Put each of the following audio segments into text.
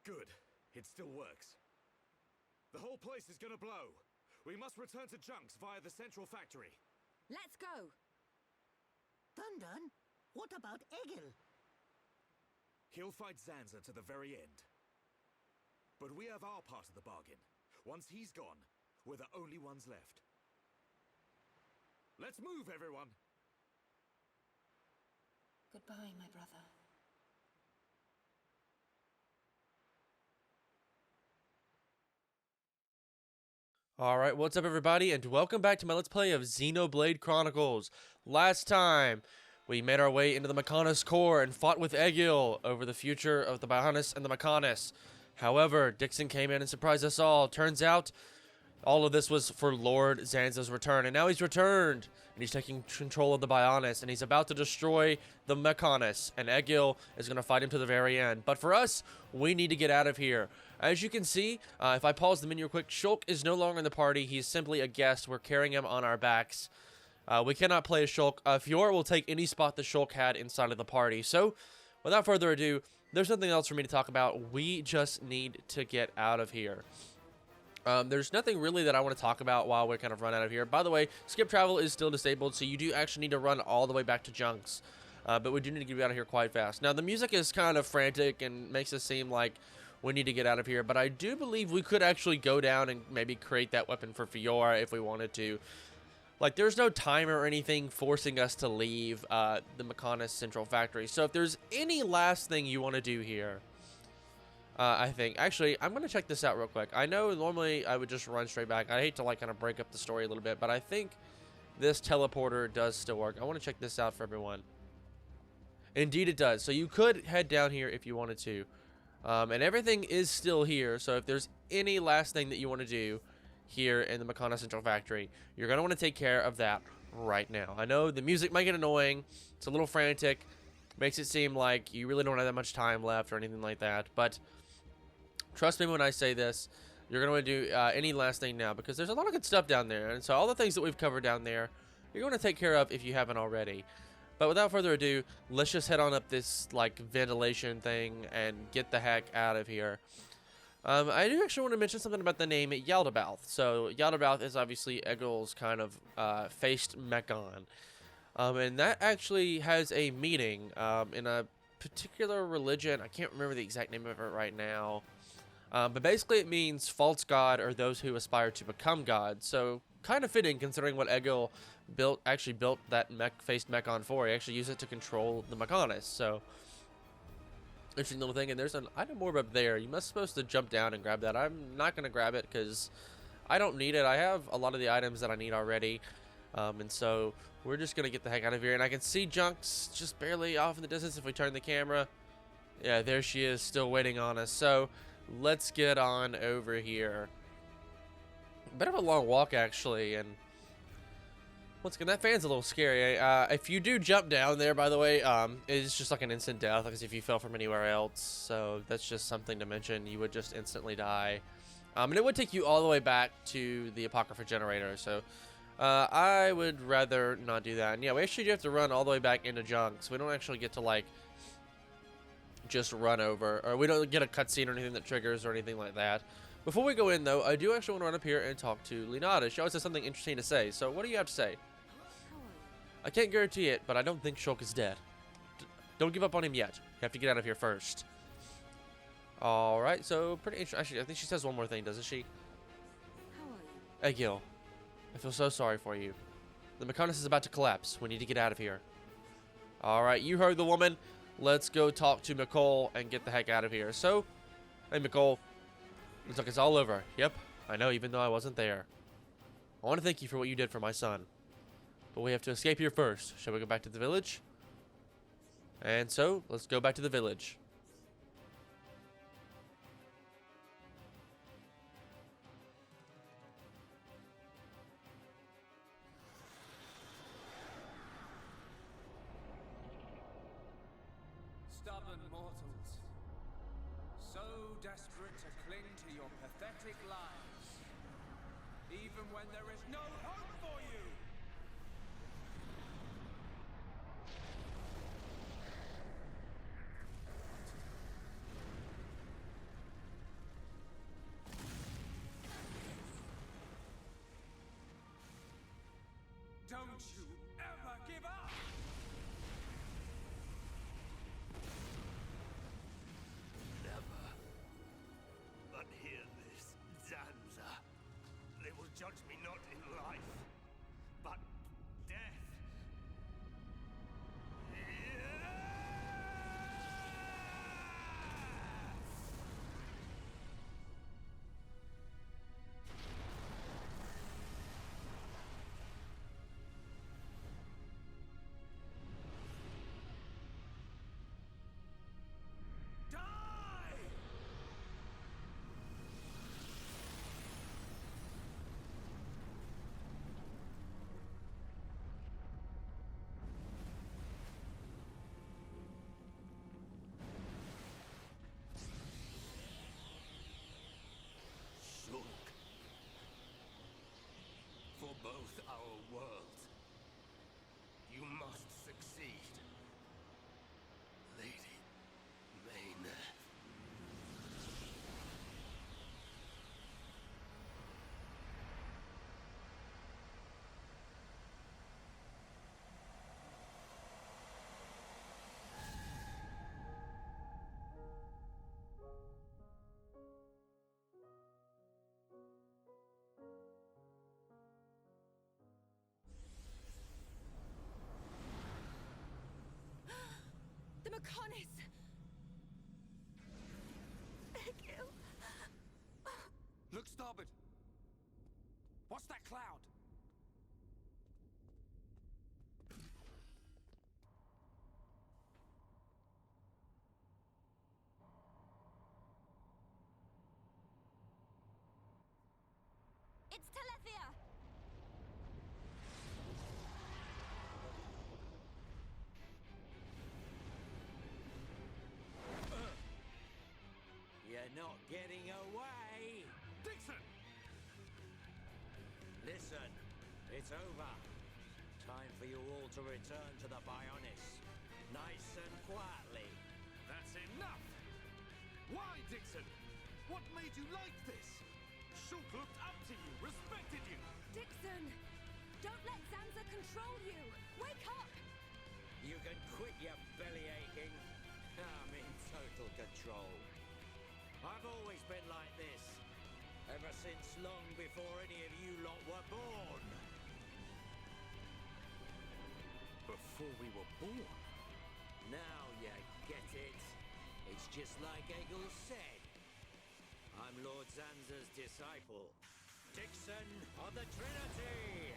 Good. It still works. The whole place is gonna blow. We must return to Junks via the central factory. Let's go! Dun, what about Egil? He'll fight Zanza to the very end. But we have our part of the bargain. Once he's gone, we're the only ones left. Let's move, everyone! Goodbye, my brother. Alright, what's up everybody, and welcome back to my Let's Play of Xenoblade Chronicles. Last time, we made our way into the Mechonis core and fought with Egil over the future of the Bionis and the Mechonis. However, Dixon came in and surprised us all. Turns out, all of this was for Lord Zanza's return, and now he's returned, and he's taking control of the Bionis, and he's about to destroy the Mechonis, and Egil is going to fight him to the very end. But for us, we need to get out of here. As you can see, if I pause the menu real quick, Shulk is no longer in the party. He's simply a guest. We're carrying him on our backs. We cannot play as Shulk. Fiora will take any spot that Shulk had inside of the party. So, without further ado, there's nothing else for me to talk about. We just need to get out of here. There's nothing really that I want to talk about while we kind of run out of here. By the way, skip travel is still disabled, so you do actually need to run all the way back to Junks. But we do need to get out of here quite fast. Now, the music is kind of frantic and makes it seem like we need to get out of here, but I do believe we could actually go down and maybe create that weapon for Fiora if we wanted to. Like, there's no timer or anything forcing us to leave the Mechonis Central Factory. So if there's any last thing you want to do here, I think, actually, I'm going to check this out real quick. I know normally I would just run straight back. I hate to, like, kind of break up the story a little bit, but I think this teleporter does still work. I want to check this out for everyone. Indeed it does. So you could head down here if you wanted to. And everything is still here, so if there's any last thing that you want to do here in the Mechonis Central Factory, you're going to want to take care of that right now. I know the music might get annoying, it's a little frantic, makes it seem like you really don't have that much time left or anything like that, but trust me when I say this, you're going to want to do any last thing now, because there's a lot of good stuff down there, and so all the things that we've covered down there, you're going to take care of if you haven't already. But without further ado, let's just head on up this, like, ventilation thing and get the heck out of here. I do actually want to mention something about the name Yaldabaoth. So, Yaldabaoth is obviously Egil's kind of faced Mechon. And that actually has a meaning in a particular religion. I can't remember the exact name of it right now. But basically it means false god or those who aspire to become god. So, kind of fitting considering what Egil actually built that faced Mechon for. He actually used it to control the Mechonis. So, interesting little thing. And there's an item orb up there. You must supposed to jump down and grab that. I'm not going to grab it because I don't need it. I have a lot of the items that I need already. And so we're just going to get the heck out of here. And I can see Junks just barely off in the distance if we turn the camera. Yeah, there she is, still waiting on us. So let's get on over here. A bit of a long walk, actually, and once again, that fan's a little scary. If you do jump down there, by the way, it's just like an instant death, like as if you fell from anywhere else, so that's just something to mention. You would just instantly die. And it would take you all the way back to the Apocrypha generator, so I would rather not do that. And yeah, we actually do have to run all the way back into Junks. We don't actually get to, like, just run over, or we don't get a cutscene or anything that triggers or anything like that. Before we go in, though, I do actually want to run up here and talk to Linada. She always has something interesting to say. So, what do you have to say? I can't guarantee it, but I don't think Shulk is dead. Don't give up on him yet. You have to get out of here first. Alright, so pretty interesting. Actually, I think she says one more thing, doesn't she? Egil, I feel so sorry for you. The Mechonis is about to collapse. We need to get out of here. Alright, you heard the woman. Let's go talk to Nicole and get the heck out of here. So, hey, Nicole. Looks like it's all over. Yep, I know, even though I wasn't there. I want to thank you for what you did for my son. But we have to escape here first. Shall we go back to the village? And so, let's go back to the village. Stubborn mortals, so desperate to cling to your pathetic lives, even when there is no hope for you! you ever give up! Never. But hear this, Zanza. They will judge me not in life, but death. Die! Shulk. For both our worlds, you must succeed. Lady Maynard. The Maconis! Egil! Look starboard! What's that cloud? It's Telethia! You're not getting away! Dixon! Listen, it's over. Time for you all to return to the Bionis. Nice and quietly. That's enough! Why, Dixon? What made you like this? Shulk looked up to you, respected you! Dixon! Don't let Zanza control you! Wake up! You can quit your belly aching. I'm in total control. I've always been like this. Ever since long before any of you lot were born. Before we were born? Now you get it. It's just like Egil said. I'm Lord Zanza's disciple. Dixon of the Trinity!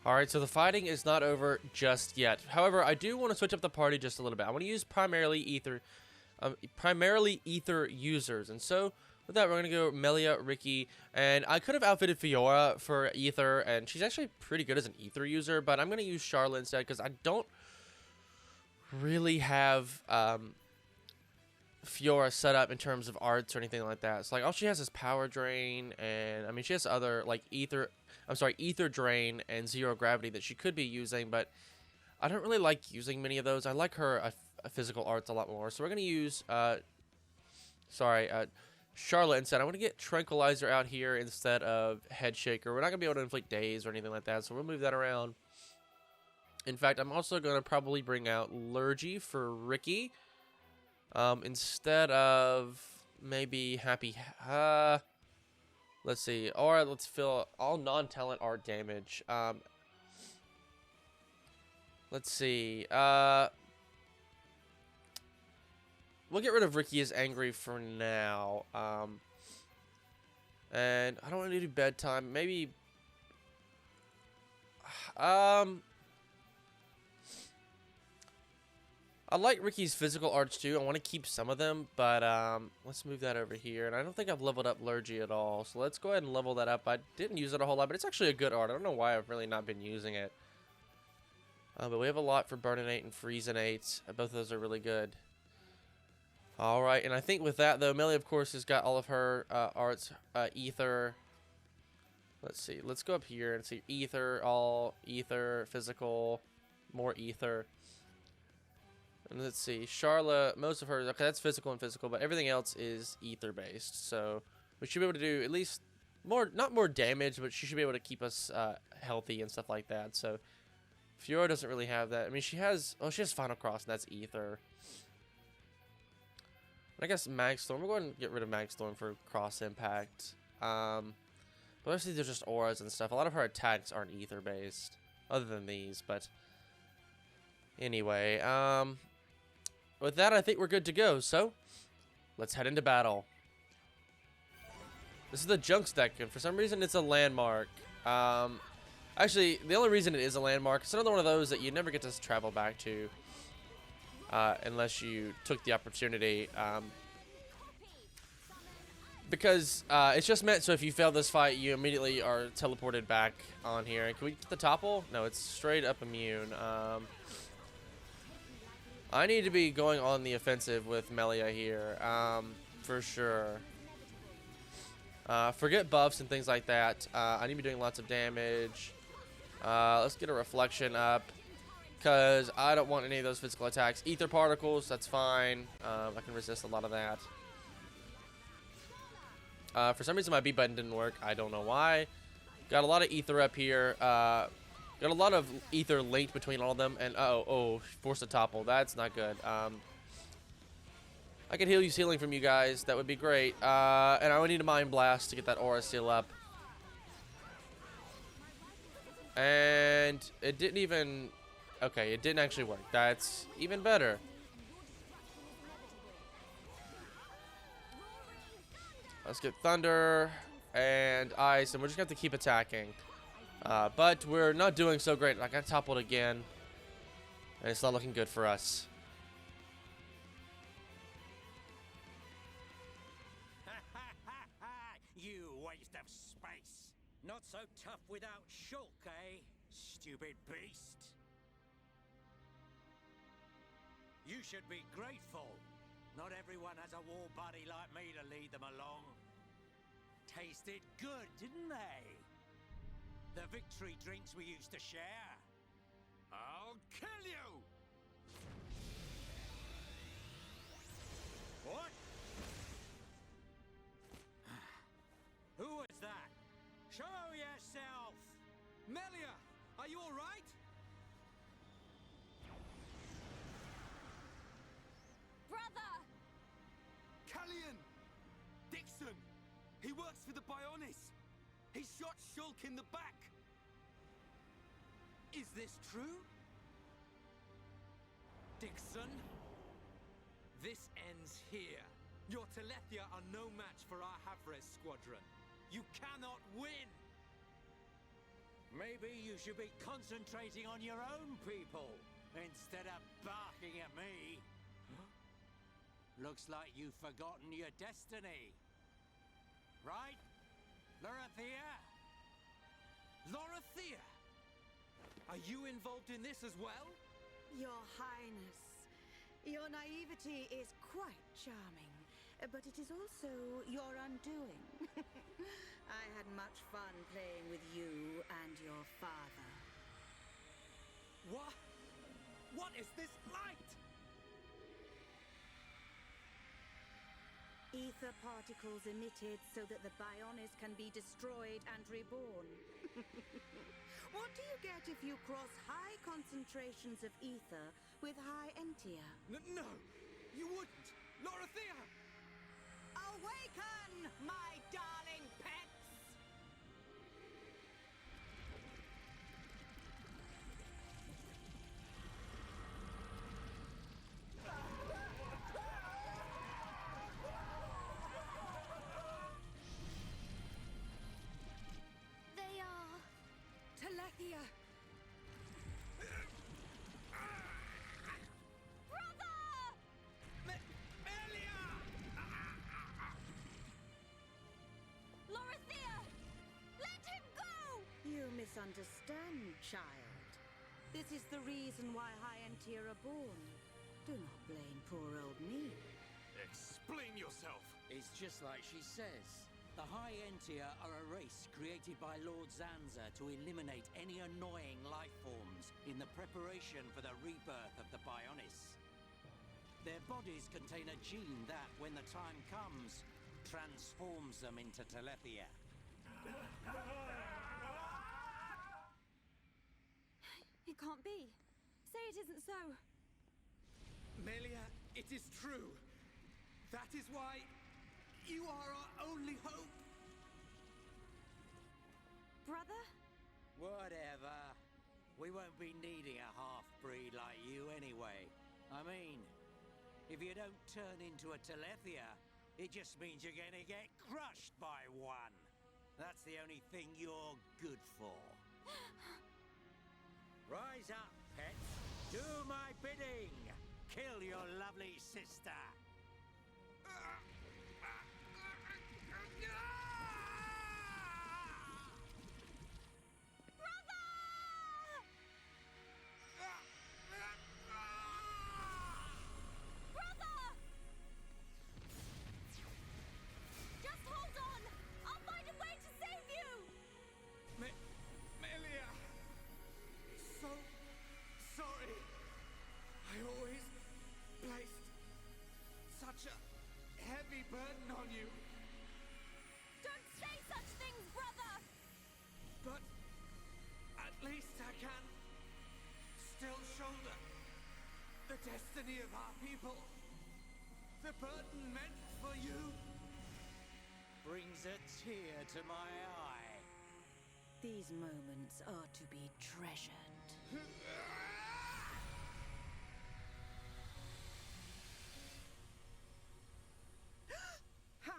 Alright, so the fighting is not over just yet. However, I do want to switch up the party just a little bit. I want to use primarily ether users. And so, with that, we're going to go Melia, Ricky, and I could have outfitted Fiora for ether, and she's actually pretty good as an ether user, but I'm going to use Charlotte instead, because I don't really have Fiora set up in terms of arts or anything like that. So, like, all she has is Power Drain, and, I mean, she has other, like, Ether Drain and Zero Gravity that she could be using, but I don't really like using many of those. I like her physical arts a lot more. So we're going to use, Charlotte instead. I want to get Tranquilizer out here instead of Head Shaker. We're not going to be able to inflict daze or anything like that, so we'll move that around. In fact, I'm also going to probably bring out Lurgy for Ricky. Instead of maybe Happy... let's see. Alright, let's fill all non-talent art damage. Let's see. We'll get rid of Ricky as angry for now. And I don't want to do bedtime. Maybe. I like Ricky's physical arts too. I want to keep some of them, but let's move that over here. And I don't think I've leveled up Lurgy at all, so let's go ahead and level that up. I didn't use it a whole lot, but it's actually a good art. I don't know why I've really not been using it. But we have a lot for Burninate and Freezinate. Both of those are really good. Alright, and I think with that, though, Melee, of course, has got all of her arts. Ether. Let's see. Let's go up here and see Ether, all Ether, physical, more Ether. And let's see. Charlotte, most of hers, okay, that's physical and physical, but everything else is Ether-based. So we should be able to do at least not more damage, but she should be able to keep us healthy and stuff like that. So Fiora doesn't really have that. I mean, she has Final Cross, and that's Ether. I guess Mag Storm. We'll go ahead and get rid of Mag Storm for Cross Impact. But obviously they're just auras and stuff. A lot of her attacks aren't Ether based, other than these. But anyway, with that, I think we're good to go. So let's head into battle. This is the Junks deck, and for some reason it's a landmark. Actually, the only reason it is a landmark, it's another one of those that you never get to travel back to. Unless you took the opportunity. Because it's just meant so if you fail this fight, you immediately are teleported back on here. Can we get the topple? No, it's straight up immune. I need to be going on the offensive with Melia here, for sure. Forget buffs and things like that. I need to be doing lots of damage. Let's get a reflection up, because I don't want any of those physical attacks. Ether particles, that's fine. I can resist a lot of that. For some reason my B button didn't work. I don't know why. Got a lot of ether up here. Got a lot of ether linked between all of them. And oh, force a topple. That's not good. I could use healing from you guys. That would be great. And I would need a Mind Blast to get that aura seal up. And it didn't even... Okay, it didn't actually work. That's even better. Let's get Thunder and Ice, and we're just going to have to keep attacking. But we're not doing so great. I got toppled again, and it's not looking good for us. You waste of space. Not so tough without Shulk, eh? Stupid beast. You should be grateful. Not everyone has a war buddy like me to lead them along. Tasted good, didn't they? The victory drinks we used to share. I'll kill you! What? Who was that? Show yourself! Melia, are you all right? Brother! Kallian! Dixon! He works for the Bionis! He shot Shulk in the back! Is this true? Dixon? This ends here. Your Telethia are no match for our Havres squadron. You cannot win! Maybe you should be concentrating on your own people instead of barking at me. Looks like you've forgotten your destiny. Right? Lorithia? Lorithia! Are you involved in this as well? Your Highness, your naivety is quite charming, but it is also your undoing. I had much fun playing with you and your father. What? What is this light? Ether particles emitted so that the Bionis can be destroyed and reborn. What do you get if you cross high concentrations of ether with high entia? No, you wouldn't! Lorithia! Awaken, my darling pets! They are... Telethia! Melia! Lorithia! Let him go! You misunderstand, child. This is the reason why high entia are born. Do not blame poor old me. Explain yourself. It's just like she says. The High Entia are a race created by Lord Zanza to eliminate any annoying life forms in the preparation for the rebirth of the Bionis. Their bodies contain a gene that, when the time comes, transforms them into Telethia. It can't be. Say it isn't so. Melia, it is true. That is why you are our only hope. Brother? Whatever. We won't be needing a half-breed like you anyway. I mean, if you don't turn into a Telethia, it just means you're gonna get crushed by one. That's the only thing you're good for. Rise up, pets. Do my bidding. Kill your lovely sister. Just hold on! I'll find a way to save you! Melia! So sorry. I always placed such a heavy burden on you. Don't say such things, brother! But at least I can still shoulder the destiny of our people. The burden meant for you Brings a tear to my eye. These moments are to be treasured. How?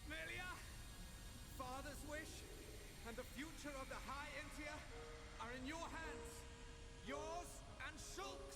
Melia! Father's wish and the future of the High Intia are in your hands. Yours and Schultz!